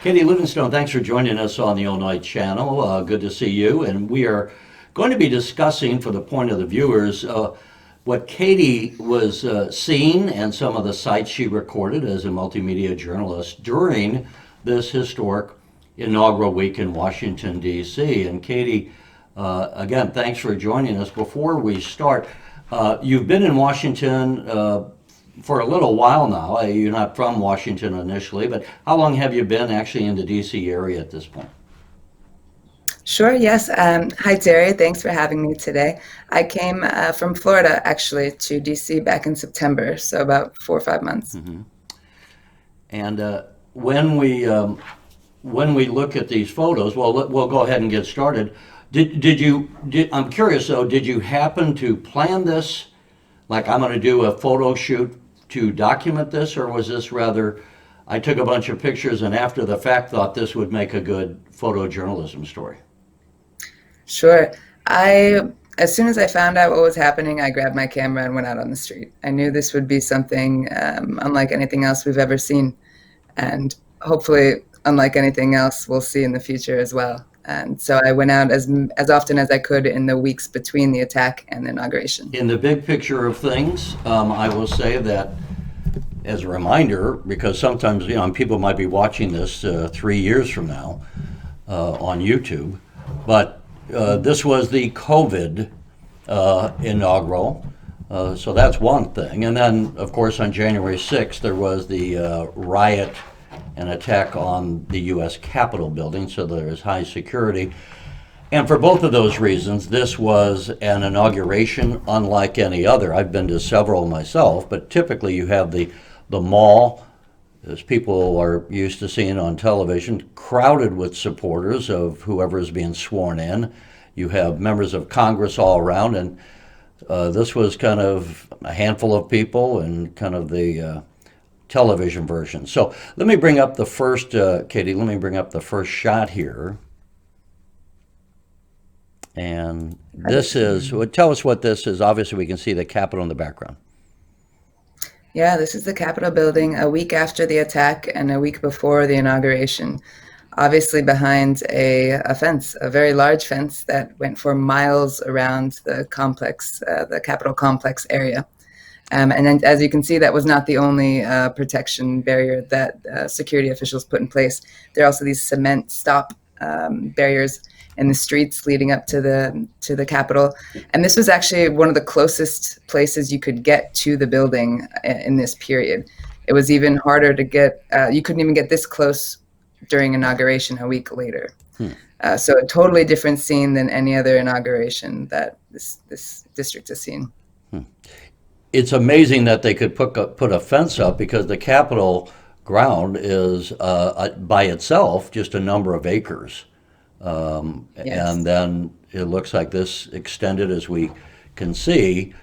Katie Livingstone, thanks for joining us on the Illinois channel. Good to see you. And we are going to be discussing, for the point of the viewers, what Katie was seeing and some of the sites she recorded as a multimedia journalist during this historic inaugural week in Washington, D.C. And Katie, again, thanks for joining us. Before we start, you've been in Washington for a little while now. You're not from Washington initially, but how long have you been actually in the D.C. area at this point? Sure, yes. Hi, Terry. Thanks for having me today. I came from Florida, actually, to D.C. back in September, so about 4 or 5 months. Mm-hmm. And when we look at these photos, well, we'll go ahead and get started. I'm curious though, did you happen to plan this? Like, I'm going to do a photo shoot to document this, or was this rather, I took a bunch of pictures and after the fact thought this would make a good photojournalism story? Sure. As soon as I found out what was happening, I grabbed my camera and went out on the street. I knew this would be something unlike anything else we've ever seen, and hopefully unlike anything else we'll see in the future as well. And so I went out as often as I could in the weeks between the attack and the inauguration. In the big picture of things, I will say that as a reminder, because sometimes people might be watching this 3 years from now on YouTube, but this was the COVID inaugural, so that's one thing. And then, of course, on January 6th, there was the riot and attack on the U.S. Capitol building, so there's high security. And for both of those reasons, this was an inauguration unlike any other. I've been to several myself, but typically you have the mall, as people are used to seeing on television, crowded with supporters of whoever is being sworn in. You have members of Congress all around, and this was kind of a handful of people and kind of the television version. So let me bring up the first, Katie, let me bring up the first shot here. And this is, tell us what this is. Obviously, we can see the Capitol in the background. Yeah, this is the Capitol building a week after the attack and a week before the inauguration. Obviously behind a fence, a very large fence that went for miles around the complex, the Capitol complex area. And then, as you can see, that was not the only protection barrier that security officials put in place. There are also these cement stop barriers in the streets leading up to the Capitol. And this was actually one of the closest places you could get to the building in this period. It was even harder to get, you couldn't even get this close during inauguration a week later. So a totally different scene than any other inauguration that this district has seen. It's amazing that they could put a fence up, because the Capitol ground is by itself just a number of acres. Yes. And then it looks like this extended, as we can see,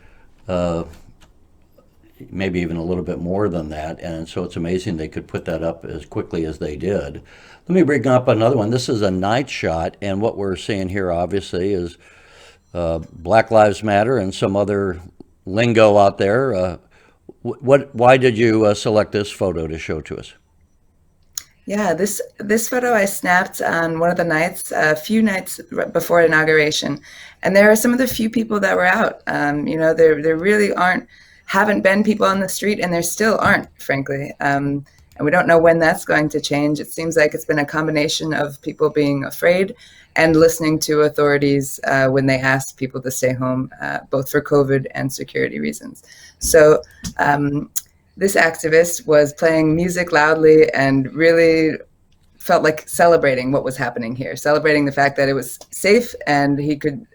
maybe even a little bit more than that. And so it's amazing they could put that up as quickly as they did. Let me bring up another one. This is a night shot, and what we're seeing here obviously is Black Lives Matter and some other lingo out there. Why did you select this photo to show to us? Yeah, this photo I snapped on one of the nights, a few nights before inauguration, and there are some of the few people that were out. There really haven't been people on the street, and there still aren't, frankly. And we don't know when that's going to change. It seems like it's been a combination of people being afraid and listening to authorities when they asked people to stay home, both for COVID and security reasons. So this activist was playing music loudly and really felt like celebrating what was happening here, celebrating the fact that it was safe and he could,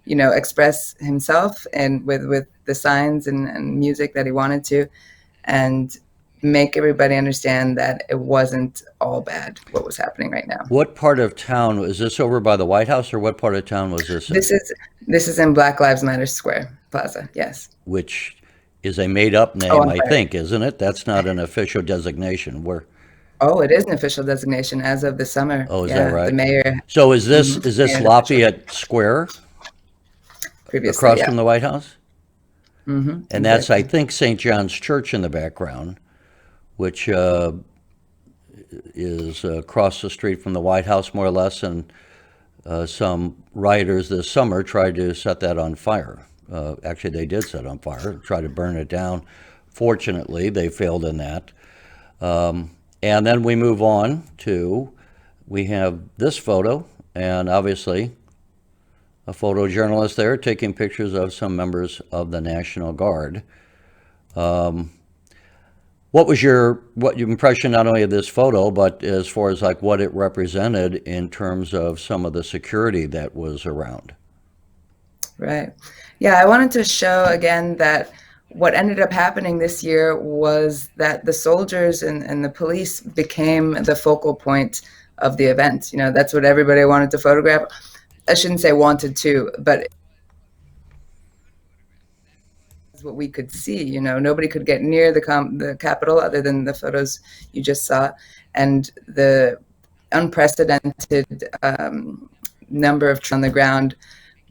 express himself and with the signs and music that he wanted to, and make everybody understand that it wasn't all bad what was happening right now. What part of town is this? Over by the White House, or what part of town was this in? This is in Black Lives Matter Square Plaza, yes. Which is a made-up name, I think, isn't it? That's not an official designation. Oh, it is an official designation as of the summer. Oh, is that right? The mayor. So is this Lafayette Square? Previously, across from the White House? Mm-hmm. And that's, I think, St. John's Church in the background, which is across the street from the White House, more or less, and some rioters this summer tried to set that on fire. Actually, they did set it on fire, try to burn it down. Fortunately, they failed in that. And then we move on to, we have this photo, and obviously a photojournalist there taking pictures of some members of the National Guard. What was your impression not only of this photo, but as far as like what it represented in terms of some of the security that was around? Right. Yeah, I wanted to show again that what ended up happening this year was that the soldiers and the police became the focal point of the event. You know, that's what everybody wanted to photograph. I shouldn't say wanted to, but it's what we could see. You know, nobody could get near the Capitol other than the photos you just saw, and the unprecedented number of troops on the ground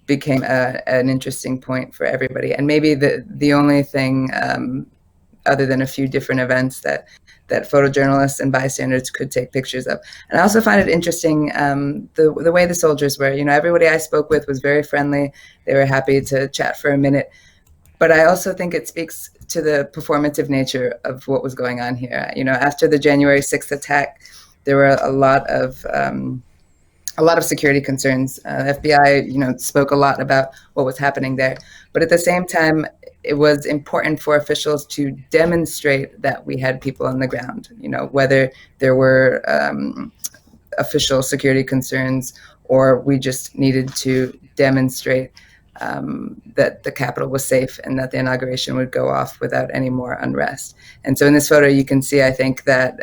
became an interesting point for everybody. And maybe the only thing, other than a few different events that photojournalists and bystanders could take pictures of. And I also find it interesting the way the soldiers were. You know, everybody I spoke with was very friendly. They were happy to chat for a minute. But I also think it speaks to the performative nature of what was going on here. You know, after the January 6th attack, there were a lot of security concerns. FBI, you know, spoke a lot about what was happening there. But at the same time, it was important for officials to demonstrate that we had people on the ground, you know, whether there were official security concerns or we just needed to demonstrate that the Capitol was safe and that the inauguration would go off without any more unrest. And so in this photo, you can see, I think, that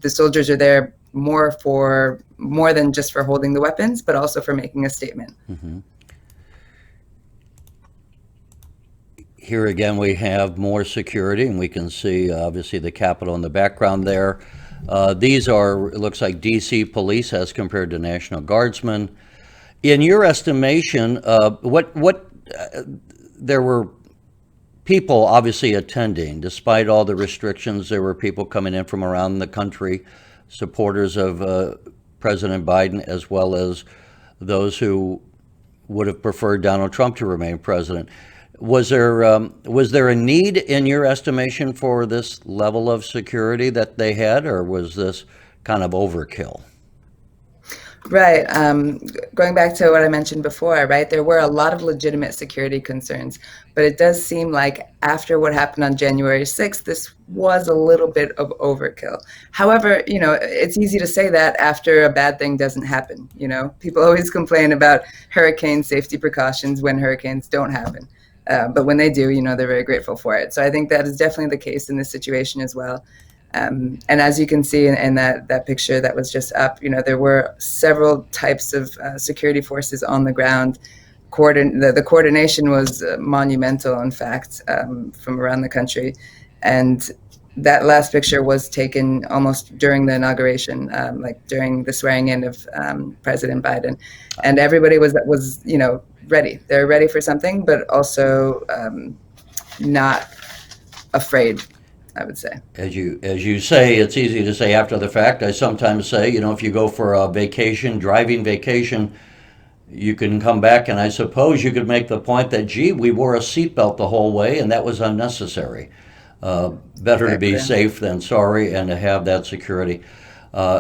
the soldiers are there more than just for holding the weapons, but also for making a statement. Mm-hmm. Here again, we have more security, and we can see obviously the Capitol in the background there. These are, it looks like DC police as compared to National Guardsmen. In your estimation, there were people obviously attending, despite all the restrictions. There were people coming in from around the country, supporters of President Biden, as well as those who would have preferred Donald Trump to remain president. Was there a need, in your estimation, for this level of security that they had, or was this kind of overkill? Right. Going back to what I mentioned before, right, there were a lot of legitimate security concerns, but it does seem like after what happened on January 6th, this was a little bit of overkill. However, you know, it's easy to say that after a bad thing doesn't happen. You know, people always complain about hurricane safety precautions when hurricanes don't happen. But when they do, you know, they're very grateful for it. So I think that is definitely the case in this situation as well. And as you can see in that picture that was just up, you know, there were several types of security forces on the ground. The coordination was monumental, in fact, from around the country. And that last picture was taken almost during the inauguration, like during the swearing in of President Biden. And everybody was, you know, ready. They're ready for something, but also not afraid, I would say. As you say, it's easy to say after the fact. I sometimes say, you know, if you go for a vacation, driving vacation, you can come back, and I suppose you could make the point that, gee, we wore a seatbelt the whole way, and that was unnecessary. Better to be safe than sorry, and to have that security.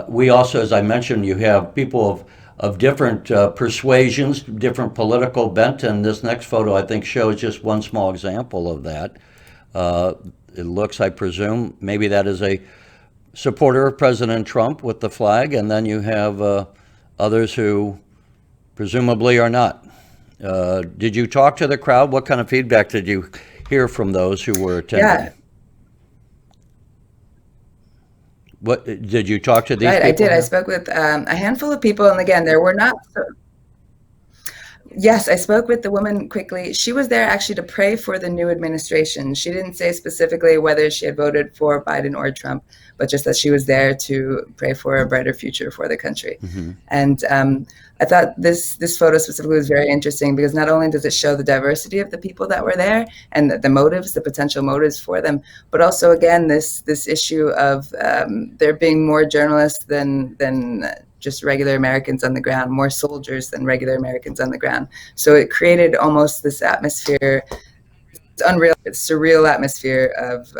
We also, as I mentioned, you have people of different persuasions, different political bent, and this next photo, I think, shows just one small example of that. It looks, I presume, maybe that is a supporter of President Trump with the flag, and then you have others who presumably are not. Did you talk to the crowd? What kind of feedback did you hear from those who were attending? Yeah. What did you talk to these Right, people? I did. I spoke with a handful of people, and again, there were not. Yes, I spoke with the woman quickly. She was there actually to pray for the new administration. She didn't say specifically whether she had voted for Biden or Trump, but just that she was there to pray for a brighter future for the country. Mm-hmm. And I thought this photo specifically was very interesting because not only does it show the diversity of the people that were there and the motives, the potential motives for them, but also again this issue of there being more journalists than just regular Americans on the ground, more soldiers than regular Americans on the ground. So it created almost this atmosphere, it's unreal, it's surreal atmosphere of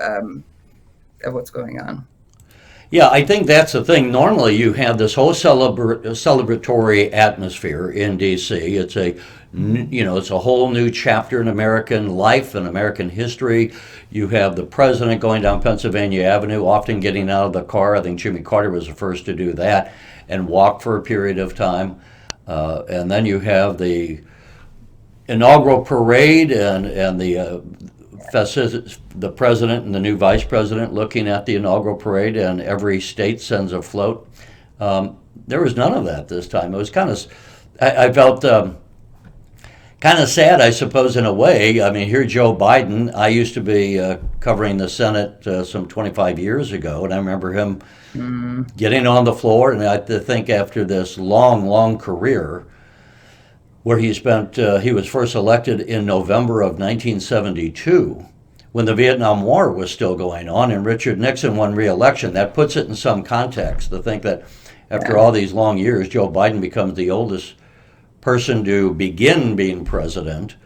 what's going on. Yeah, I think that's the thing. Normally, you have this whole celebratory atmosphere in D.C. It's it's a whole new chapter in American life and American history. You have the president going down Pennsylvania Avenue, often getting out of the car. I think Jimmy Carter was the first to do that and walk for a period of time. And then you have the inaugural parade and the president and the new vice president looking at the inaugural parade, and every state sends a float. There was none of that this time. It was I felt kind of sad, I suppose, in a way. I mean, here Joe Biden, I used to be covering the Senate some 25 years ago, and I remember him getting on the floor, and I think after this long, long career, where he was first elected in November of 1972, when the Vietnam War was still going on, and Richard Nixon won re-election. That puts it in some context to think that after all these long years, Joe Biden becomes the oldest person to begin being president,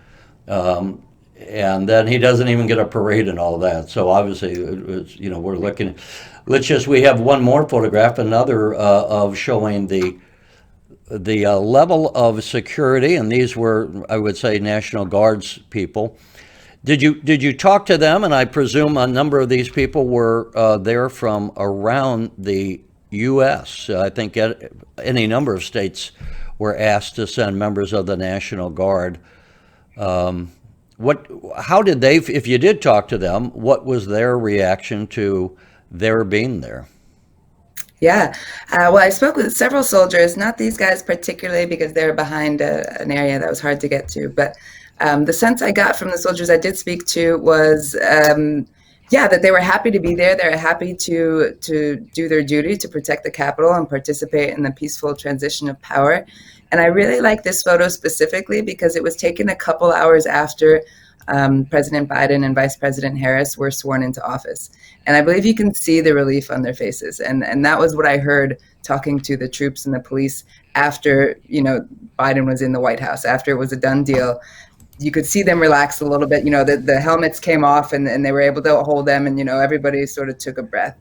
and then he doesn't even get a parade and all that. So obviously, we're looking. We have one more photograph, another of showing the level of security, and these were, I would say, National Guard's people. Did you talk to them? And I presume a number of these people were there from around the U.S. I think any number of states were asked to send members of the National Guard. How did they, if you did talk to them, what was their reaction to their being there? Yeah. Well, I spoke with several soldiers, not these guys particularly because they were behind an area that was hard to get to. But the sense I got from the soldiers I did speak to was, that they were happy to be there. They were happy to do their duty to protect the Capitol and participate in the peaceful transition of power. And I really like this photo specifically because it was taken a couple hours after President Biden and Vice President Harris were sworn into office. And I believe you can see the relief on their faces. And that was what I heard talking to the troops and the police after, Biden was in the White House, after it was a done deal. You could see them relax a little bit. The helmets came off and they were able to hold them, and, everybody sort of took a breath.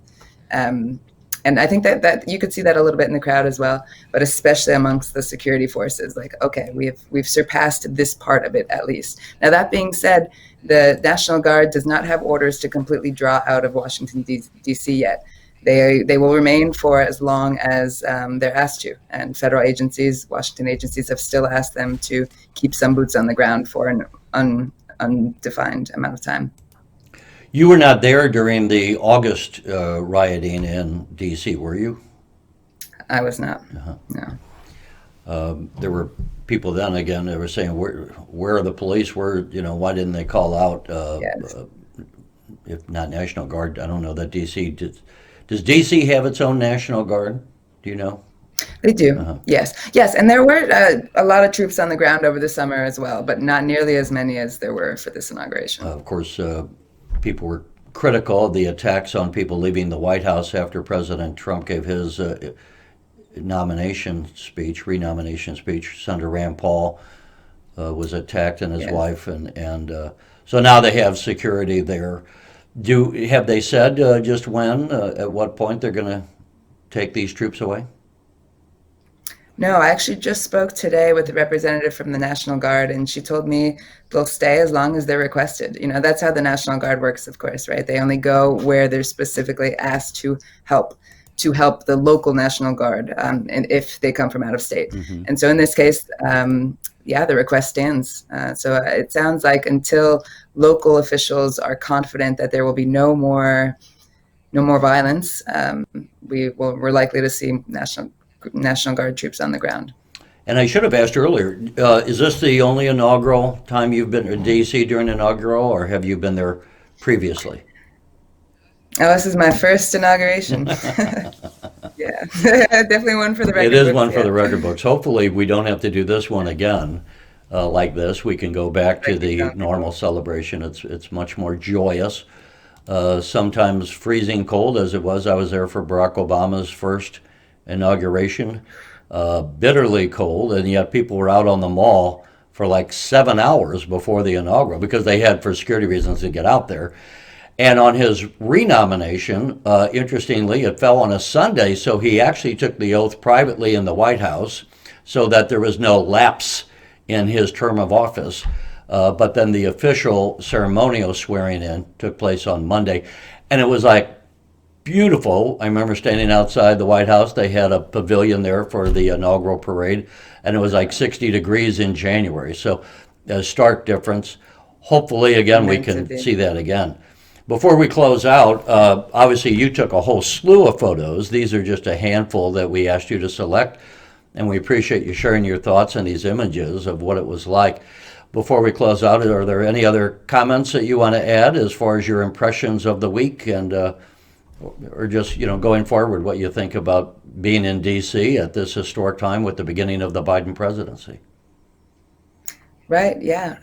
And I think that you could see that a little bit in the crowd as well, but especially amongst the security forces, like, okay, we've surpassed this part of it at least. Now, that being said, the National Guard does not have orders to completely draw out of Washington, D.C. yet. They will remain for as long as they're asked to. And federal agencies, Washington agencies, have still asked them to keep some boots on the ground for an undefined amount of time. You were not there during the August rioting in D.C., were you? I was not. Uh-huh. No. There were people then, again, they were saying, where are the police? Why didn't they call out, Yes. if not National Guard? I don't know that D.C. Does D.C. have its own National Guard? Do you know? They do. Uh-huh. Yes. And there were a lot of troops on the ground over the summer as well, but not nearly as many as there were for this inauguration. Of course, people were critical of the attacks on people leaving the White House after President Trump gave his renomination speech. Senator Rand Paul was attacked, and his wife, and so now they have security there. Have they said just when, at what point they're going to take these troops away? No, I actually just spoke today with a representative from the National Guard, and she told me they'll stay as long as they're requested. That's how the National Guard works, of course, right? They only go where they're specifically asked to help the local National Guard, and if they come from out of state. Mm-hmm. And so in this case, the request stands. So it sounds like until local officials are confident that there will be no more violence, we're likely to see National Guard troops on the ground. And I should have asked earlier, is this the only inaugural time you've been to DC during inaugural, or have you been there previously? Oh, this is my first inauguration. Yeah, definitely one for the It record is books. one for Yeah, the record books. Hopefully, we don't have to do this one again like this. We can go back to thank you, the John. normal celebration. It's much more joyous. Sometimes freezing cold, as it was. I was there for Barack Obama's first inauguration. Bitterly cold, and yet people were out on the mall for like 7 hours before the inaugural because they had, for security reasons, to get out there. And on his renomination, interestingly, it fell on a Sunday, so he actually took the oath privately in the White House so that there was no lapse in his term of office. But then the official ceremonial swearing in took place on Monday. And it was like beautiful. I remember standing outside the White House. They had a pavilion there for the inaugural parade, and it was like 60 degrees in January. So a stark difference. Hopefully, again, we Meant to can be. see that again. Before we close out, obviously you took a whole slew of photos. These are just a handful that we asked you to select, and we appreciate you sharing your thoughts on these images of what it was like. Before we close out, are there any other comments that you want to add as far as your impressions of the week, and or just going forward, what you think about being in D.C. at this historic time with the beginning of the Biden presidency? Right, yeah.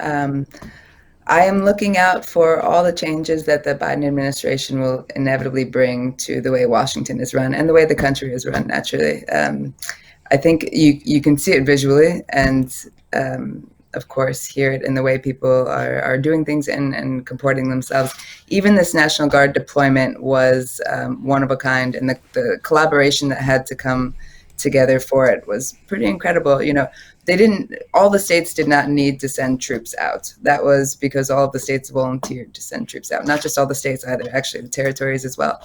I am looking out for all the changes that the Biden administration will inevitably bring to the way Washington is run and the way the country is run, naturally. I think you can see it visually and, of course, hear it in the way people are doing things and comporting themselves. Even this National Guard deployment was one of a kind, and the collaboration that had to come together for it was pretty incredible. All the states did not need to send troops out. That was because all of the states volunteered to send troops out, not just all the states either, actually the territories as well.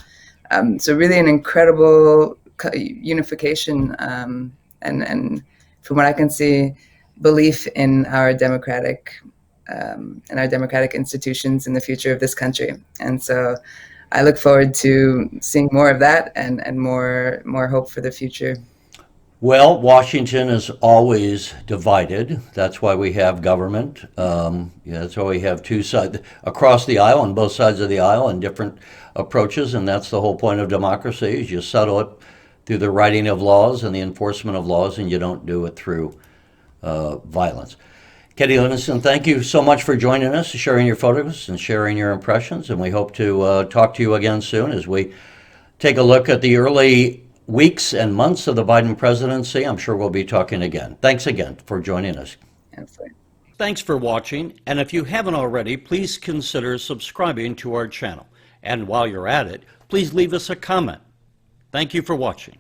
So really an incredible unification and from what I can see, belief in our democratic institutions in the future of this country. And so I look forward to seeing more of that and more hope for the future. Well, Washington is always divided. That's why we have government. That's why we have two sides across the aisle, on both sides of the aisle, and different approaches. And that's the whole point of democracy: is you settle it through the writing of laws and the enforcement of laws, and you don't do it through violence. Katie Livingstone, thank you so much for joining us, sharing your photos and sharing your impressions. And we hope to talk to you again soon as we take a look at the early weeks and months of the Biden presidency. I'm sure we'll be talking again. Thanks again for joining us. Absolutely. Thanks for watching, and if you haven't already, please consider subscribing to our channel. And while you're at it, please leave us a comment. Thank you for watching.